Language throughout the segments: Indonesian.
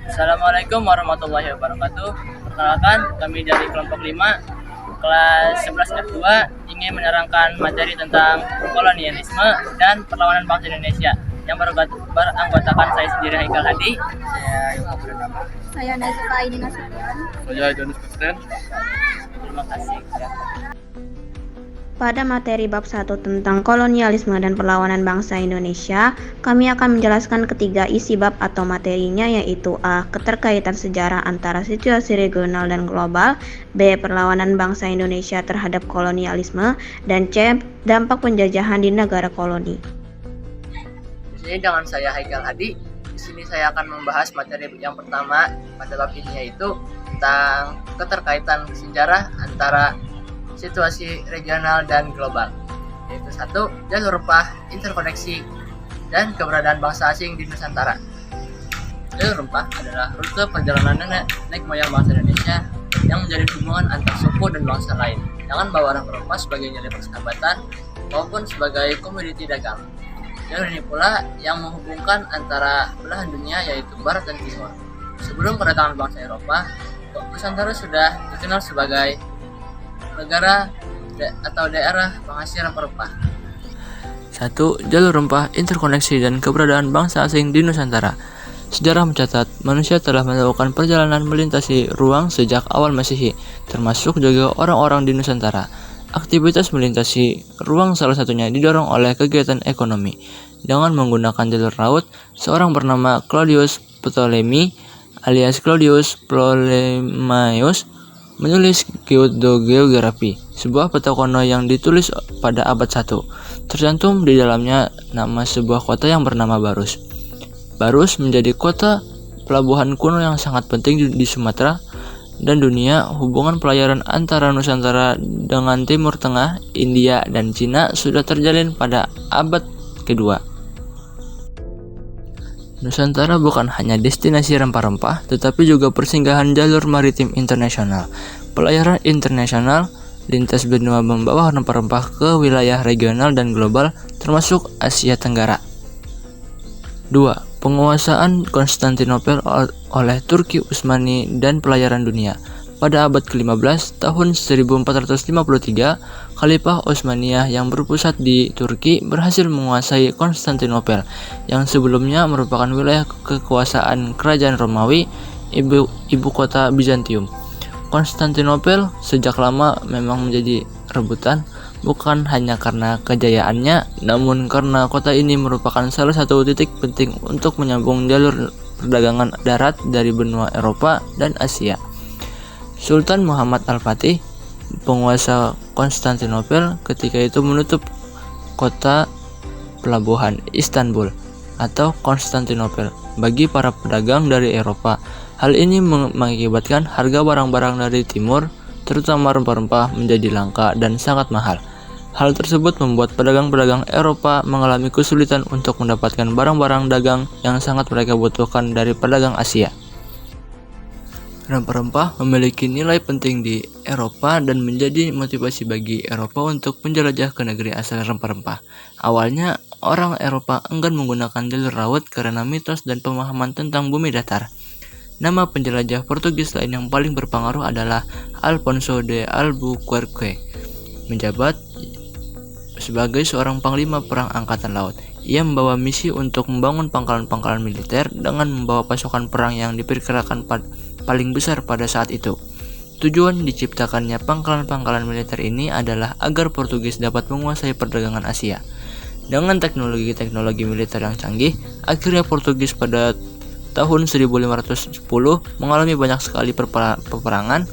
Assalamualaikum warahmatullahi wabarakatuh. Perkenalkan, kami dari kelompok 5 kelas 11 F2 ingin menerangkan materi tentang kolonialisme dan perlawanan bangsa Indonesia yang beranggotakan saya sendiri Haikal Hadi. Saya Nazila Aini Nasution. Saya Janus Kristen. Terima kasih. Pada materi bab 1 tentang kolonialisme dan perlawanan bangsa Indonesia, kami akan menjelaskan ketiga isi bab atau materinya, yaitu A. Keterkaitan sejarah antara situasi regional dan global, B. Perlawanan bangsa Indonesia terhadap kolonialisme, dan C. Dampak penjajahan di negara koloni. Di sini dengan saya Haikal Hadi. Di sini saya akan membahas materi yang pertama pada bab ini, yaitu tentang keterkaitan sejarah antara situasi regional dan global, yaitu 1. Jalur rempah, interkoneksi, dan keberadaan bangsa asing di Nusantara. Jalur rempah adalah rute perjalanan nenek moyang bangsa Indonesia yang menjadi hubungan antar suku dan bangsa lain dengan bawa barang rempah sebagai jalur persahabatan maupun sebagai komoditi dagang. Jalur ini pula yang menghubungkan antara belahan dunia, yaitu barat dan timur. Sebelum kedatangan bangsa Eropa, Nusantara sudah dikenal sebagai negara atau daerah penghasil rempah-rempah. 1. Jalur rempah, interkoneksi, dan keberadaan bangsa asing di Nusantara. Sejarah mencatat, manusia telah melakukan perjalanan melintasi ruang sejak awal Masehi, termasuk juga orang-orang di Nusantara. Aktivitas melintasi ruang salah satunya didorong oleh kegiatan ekonomi. Dengan menggunakan jalur laut, seorang bernama Claudius Ptolemy alias Claudius Ptolemaios menulis Geografi, sebuah peta kuno yang ditulis pada abad 1. Tercantum di dalamnya nama sebuah kota yang bernama Barus. Barus menjadi kota pelabuhan kuno yang sangat penting di Sumatera dan dunia. Hubungan pelayaran antara Nusantara dengan Timur Tengah, India, dan Cina sudah terjalin pada abad kedua. Nusantara bukan hanya destinasi rempah-rempah, tetapi juga persinggahan jalur maritim internasional. Pelayaran internasional lintas benua membawa rempah-rempah ke wilayah regional dan global, termasuk Asia Tenggara. 2. Penguasaan Konstantinopel oleh Turki Utsmani dan pelayaran dunia. Pada abad ke-15, tahun 1453, Khalifah Utsmaniyah yang berpusat di Turki berhasil menguasai Konstantinopel, yang sebelumnya merupakan wilayah kekuasaan kerajaan Romawi, ibu kota Bizantium. Konstantinopel sejak lama memang menjadi rebutan, bukan hanya karena kejayaannya, namun karena kota ini merupakan salah satu titik penting untuk menyambung jalur perdagangan darat dari benua Eropa dan Asia. Sultan Muhammad Al-Fatih, penguasa Konstantinopel, ketika itu menutup kota pelabuhan Istanbul atau Konstantinopel bagi para pedagang dari Eropa. Hal ini mengakibatkan harga barang-barang dari timur, terutama rempah-rempah, menjadi langka dan sangat mahal. Hal tersebut membuat pedagang-pedagang Eropa mengalami kesulitan untuk mendapatkan barang-barang dagang yang sangat mereka butuhkan dari pedagang Asia. Rempah-rempah memiliki nilai penting di Eropa dan menjadi motivasi bagi Eropa untuk menjelajah ke negeri asal rempah-rempah. Awalnya, orang Eropa enggan menggunakan jalur laut karena mitos dan pemahaman tentang bumi datar. Nama penjelajah Portugis lain yang paling berpengaruh adalah Alfonso de Albuquerque, menjabat sebagai seorang panglima perang angkatan laut. Ia membawa misi untuk membangun pangkalan-pangkalan militer dengan membawa pasukan perang yang diperkirakan paling besar pada saat itu. Tujuan diciptakannya pangkalan-pangkalan militer ini adalah agar Portugis dapat menguasai perdagangan Asia. Dengan teknologi militer yang canggih, akhirnya Portugis pada tahun 1510 mengalami banyak sekali peperangan.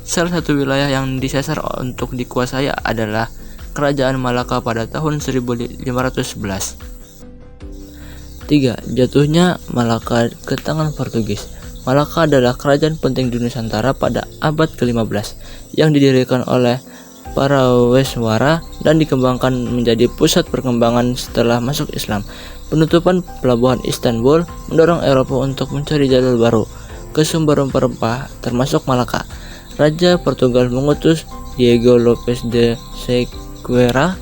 Salah satu wilayah yang disasar untuk dikuasai adalah Kerajaan Malaka pada tahun 1511. 3. Jatuhnya Malaka ke tangan Portugis. Malaka adalah kerajaan penting di Nusantara pada abad ke-15 yang didirikan oleh para Weswara dan dikembangkan menjadi pusat perkembangan setelah masuk Islam. Penutupan pelabuhan Istanbul mendorong Eropa untuk mencari jalur baru ke sumber rempah-rempah termasuk Malaka. Raja Portugal mengutus Diego Lopes de Sequeira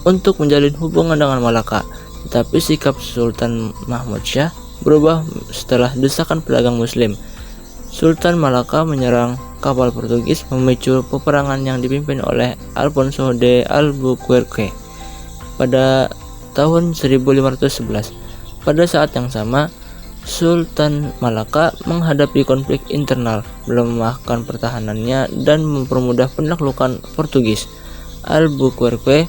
untuk menjalin hubungan dengan Malaka, tetapi sikap Sultan Mahmud Shah berubah setelah desakan pedagang Muslim. Sultan Malaka menyerang kapal Portugis, memicu peperangan yang dipimpin oleh Alfonso de Albuquerque pada tahun 1511. Pada saat yang sama, Sultan Malaka menghadapi konflik internal, melemahkan pertahanannya dan mempermudah penaklukan Portugis. Albuquerque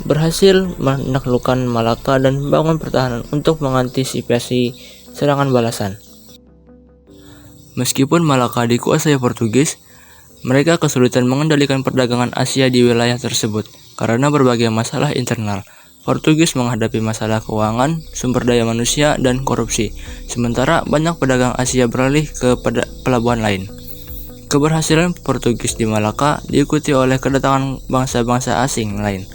berhasil menaklukkan Malaka dan membangun pertahanan untuk mengantisipasi serangan balasan. Meskipun Malaka dikuasai Portugis, mereka kesulitan mengendalikan perdagangan Asia di wilayah tersebut karena berbagai masalah internal. Portugis menghadapi masalah keuangan, sumber daya manusia, dan korupsi, sementara banyak pedagang Asia beralih ke pelabuhan lain. Keberhasilan Portugis di Malaka diikuti oleh kedatangan bangsa-bangsa asing lain,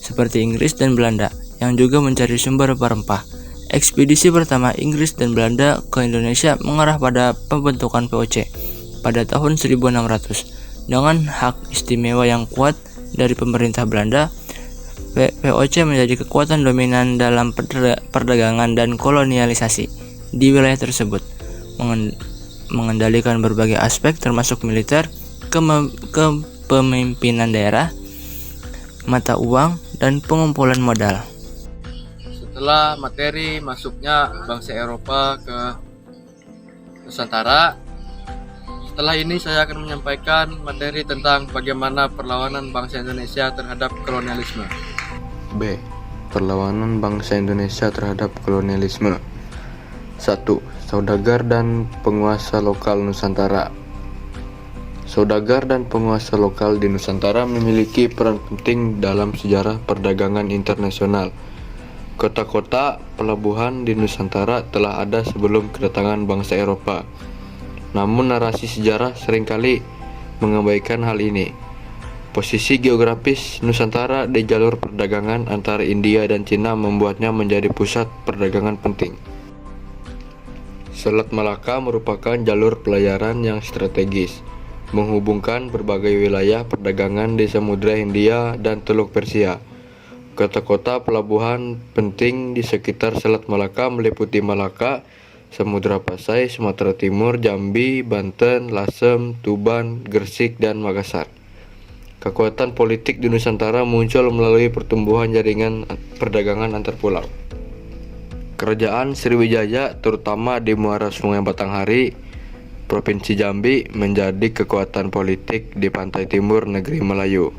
seperti Inggris dan Belanda, yang juga mencari sumber rempah-rempah. Ekspedisi pertama Inggris dan Belanda ke Indonesia mengarah pada pembentukan VOC pada tahun 1600. Dengan hak istimewa yang kuat dari pemerintah Belanda, VOC menjadi kekuatan dominan dalam perdagangan dan kolonialisasi di wilayah tersebut, mengendalikan berbagai aspek termasuk militer, kepemimpinan daerah, mata uang, dan pengumpulan modal. Setelah materi masuknya bangsa Eropa ke Nusantara, setelah ini saya akan menyampaikan materi tentang bagaimana perlawanan bangsa Indonesia terhadap kolonialisme. B. Perlawanan bangsa Indonesia terhadap kolonialisme. 1. Saudagar dan penguasa lokal Nusantara. Saudagar dan penguasa lokal di Nusantara memiliki peran penting dalam sejarah perdagangan internasional. Kota-kota pelabuhan di Nusantara telah ada sebelum kedatangan bangsa Eropa. Namun narasi sejarah seringkali mengabaikan hal ini. Posisi geografis Nusantara di jalur perdagangan antara India dan Cina membuatnya menjadi pusat perdagangan penting. Selat Malaka merupakan jalur pelayaran yang strategis, menghubungkan berbagai wilayah perdagangan di Samudra Hindia dan Teluk Persia. Kota-kota pelabuhan penting di sekitar Selat Malaka meliputi Malaka, Samudra Pasai, Sumatera Timur, Jambi, Banten, Lasem, Tuban, Gresik, dan Makassar. Kekuatan politik di Nusantara muncul melalui pertumbuhan jaringan perdagangan antar pulau. Kerajaan Sriwijaya, terutama di muara Sungai Batanghari, Provinsi Jambi, menjadi kekuatan politik di pantai timur negeri Melayu.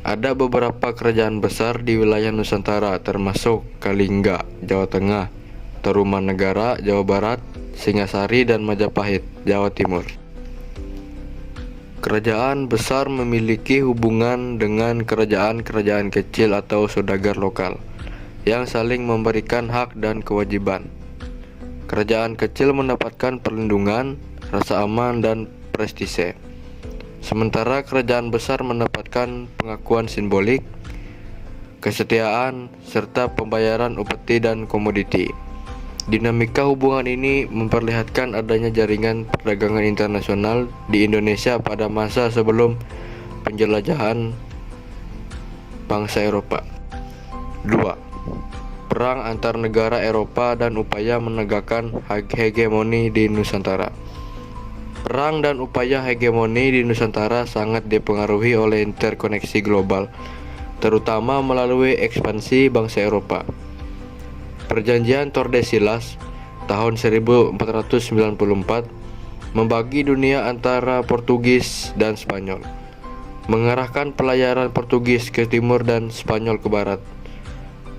Ada beberapa kerajaan besar di wilayah Nusantara termasuk Kalingga, Jawa Tengah, Tarumanegara, Jawa Barat, Singasari, dan Majapahit, Jawa Timur. Kerajaan besar memiliki hubungan dengan kerajaan-kerajaan kecil atau saudagar lokal yang saling memberikan hak dan kewajiban. Kerajaan kecil mendapatkan perlindungan, rasa aman, dan prestise. Sementara kerajaan besar mendapatkan pengakuan simbolik, kesetiaan, serta pembayaran upeti dan komoditi. Dinamika hubungan ini memperlihatkan adanya jaringan perdagangan internasional di Indonesia pada masa sebelum penjelajahan bangsa Eropa. 2. Perang antar negara Eropa dan upaya menegakkan hegemoni di Nusantara. Perang dan upaya hegemoni di Nusantara sangat dipengaruhi oleh interkoneksi global, terutama melalui ekspansi bangsa Eropa. Perjanjian Tordesillas tahun 1494 membagi dunia antara Portugis dan Spanyol, mengarahkan pelayaran Portugis ke timur dan Spanyol ke barat.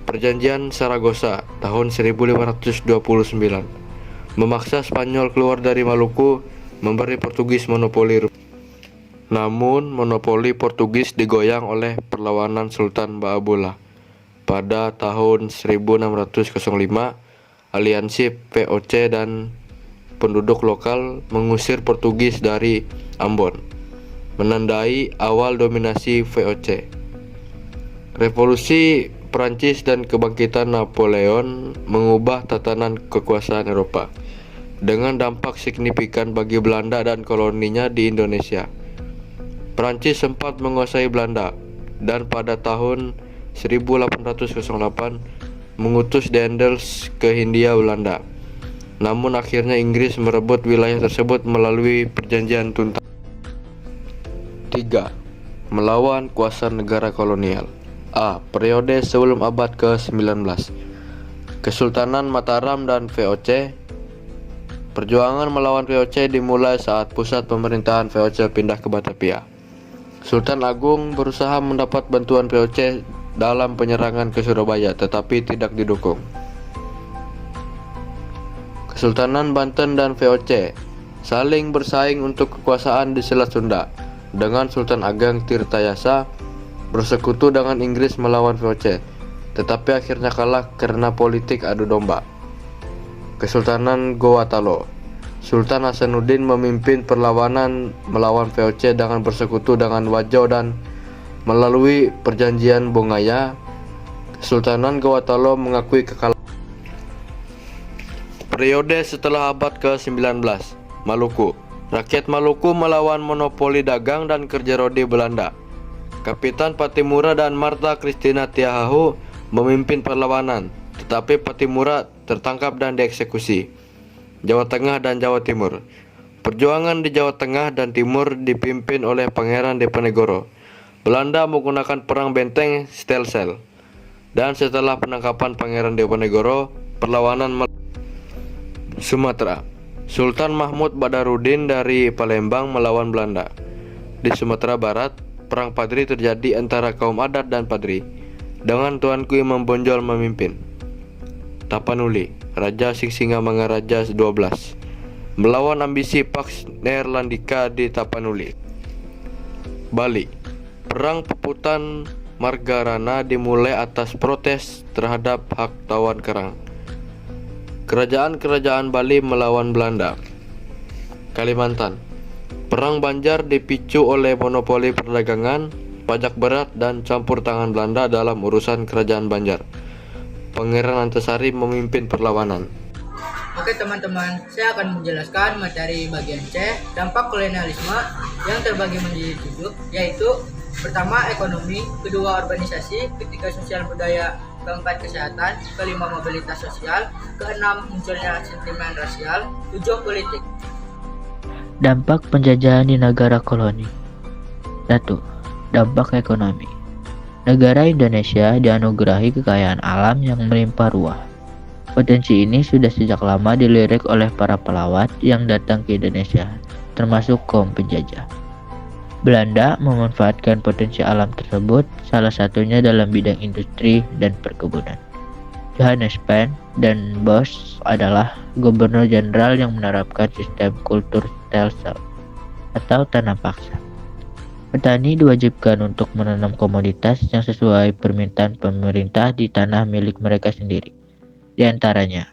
Perjanjian Saragossa tahun 1529 memaksa Spanyol keluar dari Maluku, memberi Portugis monopoli. Namun monopoli Portugis digoyang oleh perlawanan Sultan Baabullah. Pada tahun 1605, aliansi VOC dan penduduk lokal mengusir Portugis dari Ambon, menandai awal dominasi VOC. Revolusi Prancis dan kebangkitan Napoleon mengubah tatanan kekuasaan Eropa dengan dampak signifikan bagi Belanda dan koloninya di Indonesia. Prancis sempat menguasai Belanda dan pada tahun 1808 mengutus Daendels ke Hindia Belanda. Namun akhirnya Inggris merebut wilayah tersebut melalui perjanjian Tuntas. 3. Melawan kuasa negara kolonial. A. Periode sebelum abad ke-19. Kesultanan Mataram dan VOC. Perjuangan melawan VOC dimulai saat pusat pemerintahan VOC pindah ke Batavia. Sultan Agung berusaha mendapat bantuan VOC dalam penyerangan ke Surabaya, tetapi tidak didukung. Kesultanan Banten dan VOC saling bersaing untuk kekuasaan di Selat Sunda, dengan Sultan Ageng Tirtayasa bersekutu dengan Inggris melawan VOC, tetapi akhirnya kalah karena politik adu domba. Kesultanan Gowatalo. Sultan Hasanuddin memimpin perlawanan melawan VOC dengan bersekutu dengan Wajo dan melalui perjanjian Bongaya, Kesultanan Gowatalo mengakui kekalahan. Periode setelah abad ke-19. Maluku. Rakyat Maluku melawan monopoli dagang dan kerja rodi Belanda. Kapitan Patimura dan Marta Christina Tiahahu memimpin perlawanan, tetapi Patimura tertangkap dan dieksekusi. Jawa Tengah dan Jawa Timur. Perjuangan di Jawa Tengah dan Timur dipimpin oleh Pangeran Diponegoro. Belanda menggunakan perang benteng Stelsel. Dan setelah penangkapan Pangeran Diponegoro, perlawanan Sumatera. Sultan Mahmud Badarudin dari Palembang melawan Belanda. Di Sumatera Barat, perang Padri terjadi antara kaum adat dan Padri, dengan Tuanku Imam Bonjol memimpin. Tapanuli. Raja Singsingamangaraja 12 melawan ambisi Pax Neerlandika di Tapanuli. Bali. Perang Peputan Margarana dimulai atas protes terhadap hak tawan kerang. Kerajaan-kerajaan Bali melawan Belanda. Kalimantan. Perang Banjar dipicu oleh monopoli perdagangan, pajak berat, dan campur tangan Belanda dalam urusan kerajaan Banjar. Pangeran Antasari memimpin perlawanan. Oke teman-teman, saya akan menjelaskan materi bagian C, dampak kolonialisme yang terbagi menjadi 7, yaitu pertama ekonomi, kedua urbanisasi, ketiga sosial budaya, keempat kesehatan, kelima mobilitas sosial, keenam munculnya sentimen rasial, 7 politik. Dampak penjajahan di negara koloni. 1. Dampak ekonomi. Negara Indonesia dianugerahi kekayaan alam yang melimpah ruah. Potensi ini sudah sejak lama dilirik oleh para pelawat yang datang ke Indonesia, termasuk kaum penjajah. Belanda memanfaatkan potensi alam tersebut, salah satunya dalam bidang industri dan perkebunan. Johannes Pen dan Bosch adalah gubernur jenderal yang menerapkan sistem kultur stelsel atau tanam paksa. Petani diwajibkan untuk menanam komoditas yang sesuai permintaan pemerintah di tanah milik mereka sendiri. Di antaranya,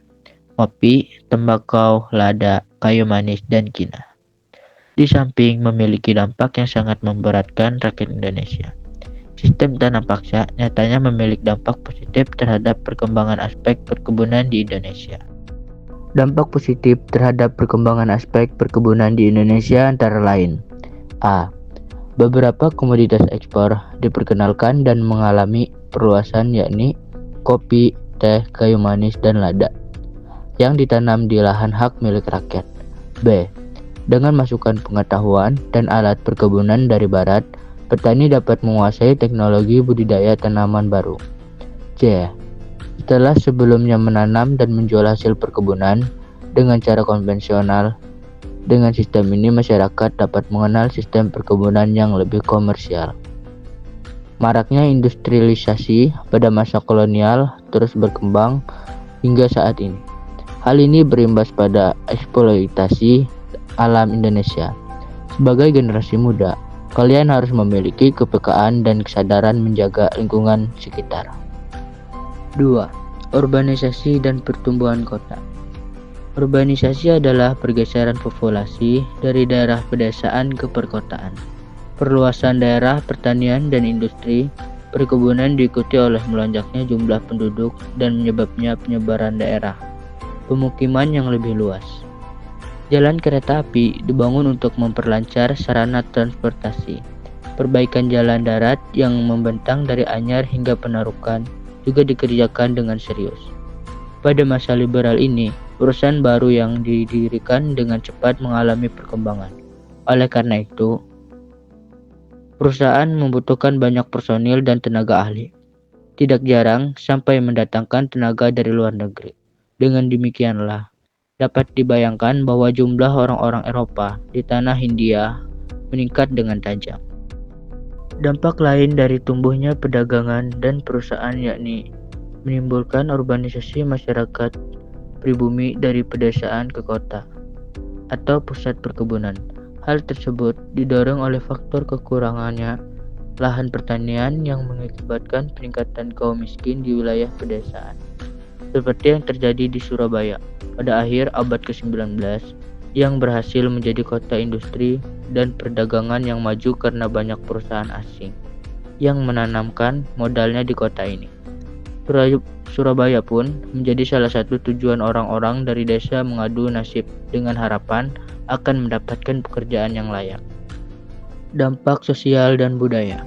kopi, tembakau, lada, kayu manis, dan kina. Di samping memiliki dampak yang sangat memberatkan rakyat Indonesia, sistem tanam paksa nyatanya memiliki dampak positif terhadap perkembangan aspek perkebunan di Indonesia. Dampak positif terhadap perkembangan aspek perkebunan di Indonesia antara lain: A. Beberapa komoditas ekspor diperkenalkan dan mengalami perluasan, yakni kopi, teh, kayu manis, dan lada yang ditanam di lahan hak milik rakyat. B. Dengan masukan pengetahuan dan alat perkebunan dari barat, petani dapat menguasai teknologi budidaya tanaman baru. C. Setelah sebelumnya menanam dan menjual hasil perkebunan dengan cara konvensional, dengan sistem ini masyarakat dapat mengenal sistem perkebunan yang lebih komersial. Maraknya industrialisasi pada masa kolonial terus berkembang hingga saat ini. Hal ini berimbas pada eksploitasi alam Indonesia. Sebagai generasi muda, kalian harus memiliki kepekaan dan kesadaran menjaga lingkungan sekitar. 2. Urbanisasi dan pertumbuhan kota. Urbanisasi adalah pergeseran populasi dari daerah pedesaan ke perkotaan. Perluasan daerah pertanian dan industri perkebunan diikuti oleh melonjaknya jumlah penduduk dan menyebabnya penyebaran daerah pemukiman yang lebih luas. Jalan kereta api dibangun untuk memperlancar sarana transportasi. Perbaikan jalan darat yang membentang dari Anyar hingga Penarukan juga dikerjakan dengan serius. Pada masa liberal ini, perusahaan baru yang didirikan dengan cepat mengalami perkembangan. Oleh karena itu, perusahaan membutuhkan banyak personil dan tenaga ahli. Tidak jarang sampai mendatangkan tenaga dari luar negeri. Dengan demikianlah, dapat dibayangkan bahwa jumlah orang-orang Eropa di tanah Hindia meningkat dengan tajam. Dampak lain dari tumbuhnya perdagangan dan perusahaan yakni menimbulkan urbanisasi masyarakat pribumi dari pedesaan ke kota atau pusat perkebunan. Hal tersebut didorong oleh faktor kekurangannya lahan pertanian yang mengakibatkan peningkatan kaum miskin di wilayah pedesaan. Seperti yang terjadi di Surabaya pada akhir abad ke-19 yang berhasil menjadi kota industri dan perdagangan yang maju karena banyak perusahaan asing yang menanamkan modalnya di kota ini. Surabaya pun menjadi salah satu tujuan orang-orang dari desa mengadu nasib dengan harapan akan mendapatkan pekerjaan yang layak. Dampak sosial dan budaya.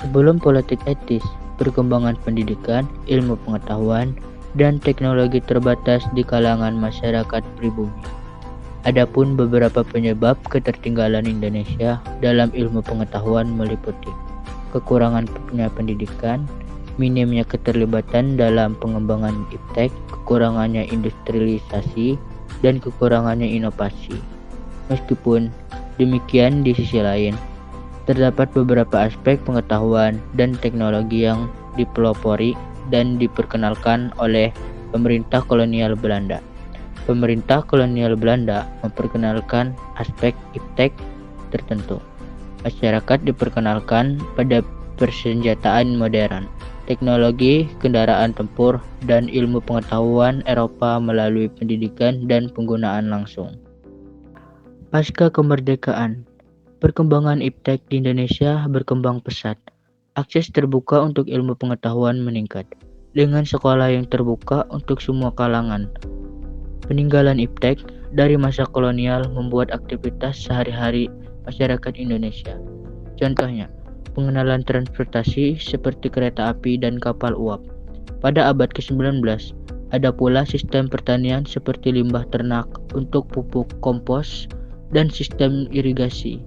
Sebelum politik etis, perkembangan pendidikan, ilmu pengetahuan, dan teknologi terbatas di kalangan masyarakat pribumi. Adapun beberapa penyebab ketertinggalan Indonesia dalam ilmu pengetahuan meliputi kekurangan pendidikan, minimnya keterlibatan dalam pengembangan iptek, kekurangannya industrialisasi, dan kekurangannya inovasi. Meskipun demikian, di sisi lain, terdapat beberapa aspek pengetahuan dan teknologi yang dipelopori dan diperkenalkan oleh pemerintah kolonial Belanda. Pemerintah kolonial Belanda memperkenalkan aspek iptek tertentu. Masyarakat diperkenalkan pada persenjataan modern, teknologi, kendaraan tempur, dan ilmu pengetahuan Eropa melalui pendidikan dan penggunaan langsung. Pasca kemerdekaan, perkembangan iptek di Indonesia berkembang pesat. Akses terbuka untuk ilmu pengetahuan meningkat, dengan sekolah yang terbuka untuk semua kalangan. Peninggalan iptek dari masa kolonial membuat aktivitas sehari-hari masyarakat Indonesia. Contohnya, pengenalan transportasi seperti kereta api dan kapal uap. Pada abad ke-19, ada pula sistem pertanian seperti limbah ternak untuk pupuk kompos dan sistem irigasi.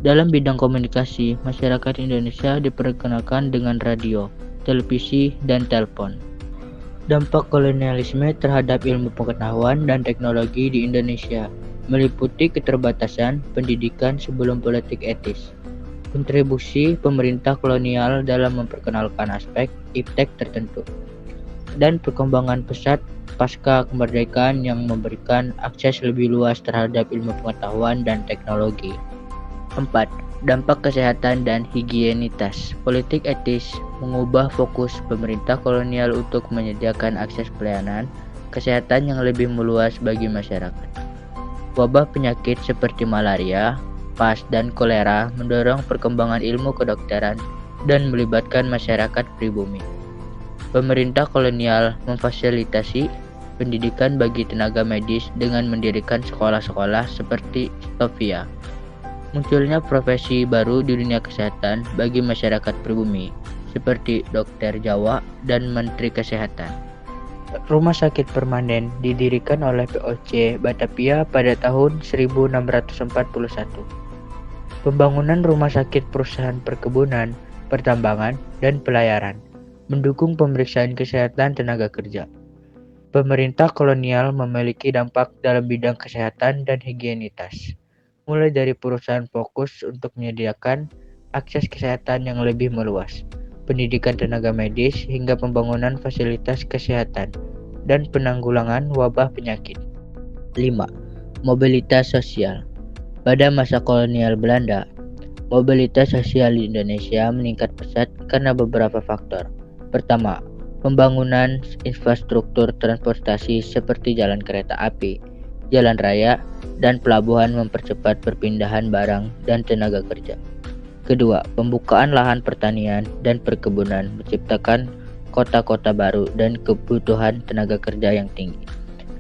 Dalam bidang komunikasi, masyarakat Indonesia diperkenalkan dengan radio, televisi, dan telepon. Dampak kolonialisme terhadap ilmu pengetahuan dan teknologi di Indonesia meliputi keterbatasan pendidikan sebelum politik etis, kontribusi pemerintah kolonial dalam memperkenalkan aspek iptek tertentu, dan perkembangan pesat pasca kemerdekaan yang memberikan akses lebih luas terhadap ilmu pengetahuan dan teknologi. 4. Dampak kesehatan dan higienitas. Politik etis mengubah fokus pemerintah kolonial untuk menyediakan akses pelayanan kesehatan yang lebih meluas bagi masyarakat. Wabah penyakit seperti malaria, PAS, dan kolera mendorong perkembangan ilmu kedokteran dan melibatkan masyarakat pribumi. Pemerintah kolonial memfasilitasi pendidikan bagi tenaga medis dengan mendirikan sekolah-sekolah seperti Sofia. Munculnya profesi baru di dunia kesehatan bagi masyarakat pribumi, seperti dokter Jawa dan Menteri Kesehatan. Rumah sakit permanen didirikan oleh POC Batavia pada tahun 1641. Pembangunan rumah sakit perusahaan perkebunan, pertambangan, dan pelayaran mendukung pemeriksaan kesehatan tenaga kerja. Pemerintah kolonial memiliki dampak dalam bidang kesehatan dan higienitas, mulai dari perusahaan fokus untuk menyediakan akses kesehatan yang lebih meluas, pendidikan tenaga medis, hingga pembangunan fasilitas kesehatan dan penanggulangan wabah penyakit. 5. Mobilitas sosial. Pada masa kolonial Belanda, mobilitas sosial di Indonesia meningkat pesat karena beberapa faktor. Pertama, pembangunan infrastruktur transportasi seperti jalan kereta api, jalan raya, dan pelabuhan mempercepat perpindahan barang dan tenaga kerja. Kedua, pembukaan lahan pertanian dan perkebunan menciptakan kota-kota baru dan kebutuhan tenaga kerja yang tinggi,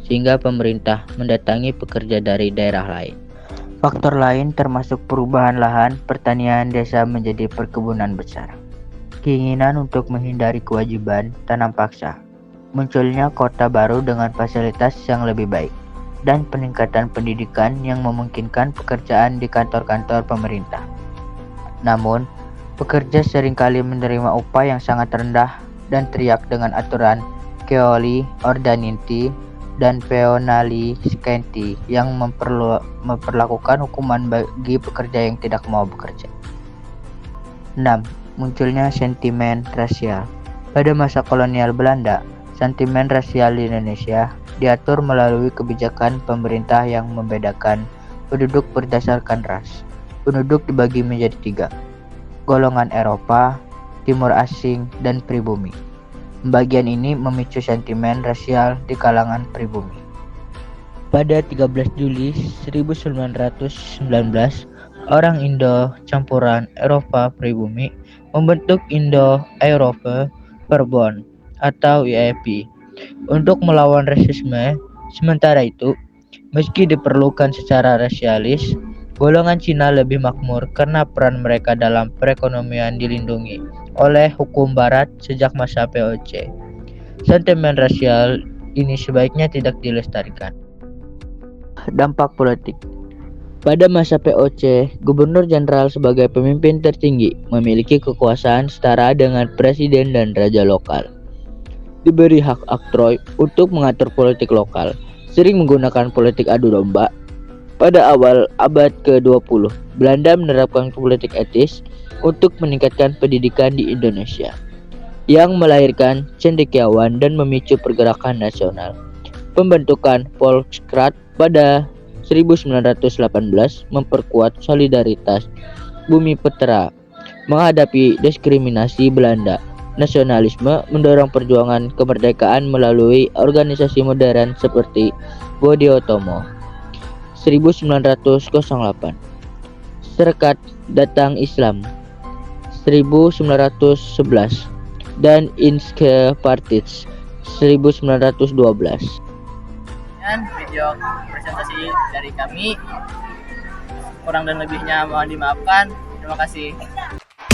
sehingga pemerintah mendatangi pekerja dari daerah lain. Faktor lain termasuk perubahan lahan pertanian desa menjadi perkebunan besar. keinginan untuk menghindari kewajiban tanam paksa, munculnya kota baru dengan fasilitas yang lebih baik, dan peningkatan pendidikan yang memungkinkan pekerjaan di kantor-kantor pemerintah. Namun, pekerja seringkali menerima upah yang sangat rendah dan teriak dengan aturan Keoli Ordinanti dan Peonali Scenti yang memperlakukan hukuman bagi pekerja yang tidak mau bekerja. 6. Munculnya sentimen rasial. Pada masa kolonial Belanda, sentimen rasial di Indonesia diatur melalui kebijakan pemerintah yang membedakan penduduk berdasarkan ras. Penduduk dibagi menjadi 3, golongan Eropa, Timur Asing, dan pribumi. Pembagian ini memicu sentimen rasial di kalangan pribumi. Pada 13 Juli 1919, orang Indo campuran Eropa pribumi membentuk Indo-Europe Verbond atau IEP untuk melawan rasisme. Sementara itu, meski diperlukan secara rasialis, golongan Cina lebih makmur karena peran mereka dalam perekonomian dilindungi oleh hukum barat sejak masa POC. Sentimen rasial ini sebaiknya tidak dilestarikan. Dampak politik. Pada masa POC, Gubernur Jenderal sebagai pemimpin tertinggi memiliki kekuasaan setara dengan presiden dan raja lokal. Diberi hak oktroy untuk mengatur politik lokal, sering menggunakan politik adu domba. Pada awal abad ke-20, Belanda menerapkan politik etis untuk meningkatkan pendidikan di Indonesia, yang melahirkan cendekiawan dan memicu pergerakan nasional. Pembentukan Volksraad pada 1918 memperkuat solidaritas Bumi Putra menghadapi diskriminasi Belanda. Nasionalisme mendorong perjuangan kemerdekaan melalui organisasi modern seperti Budi Utomo. 1908 Serkat Datang Islam 1911 dan Inske Partij 1912. Dan video presentasi dari kami, kurang dan lebihnya mohon dimaafkan. Terima kasih.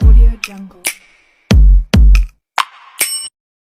Audio Jungle.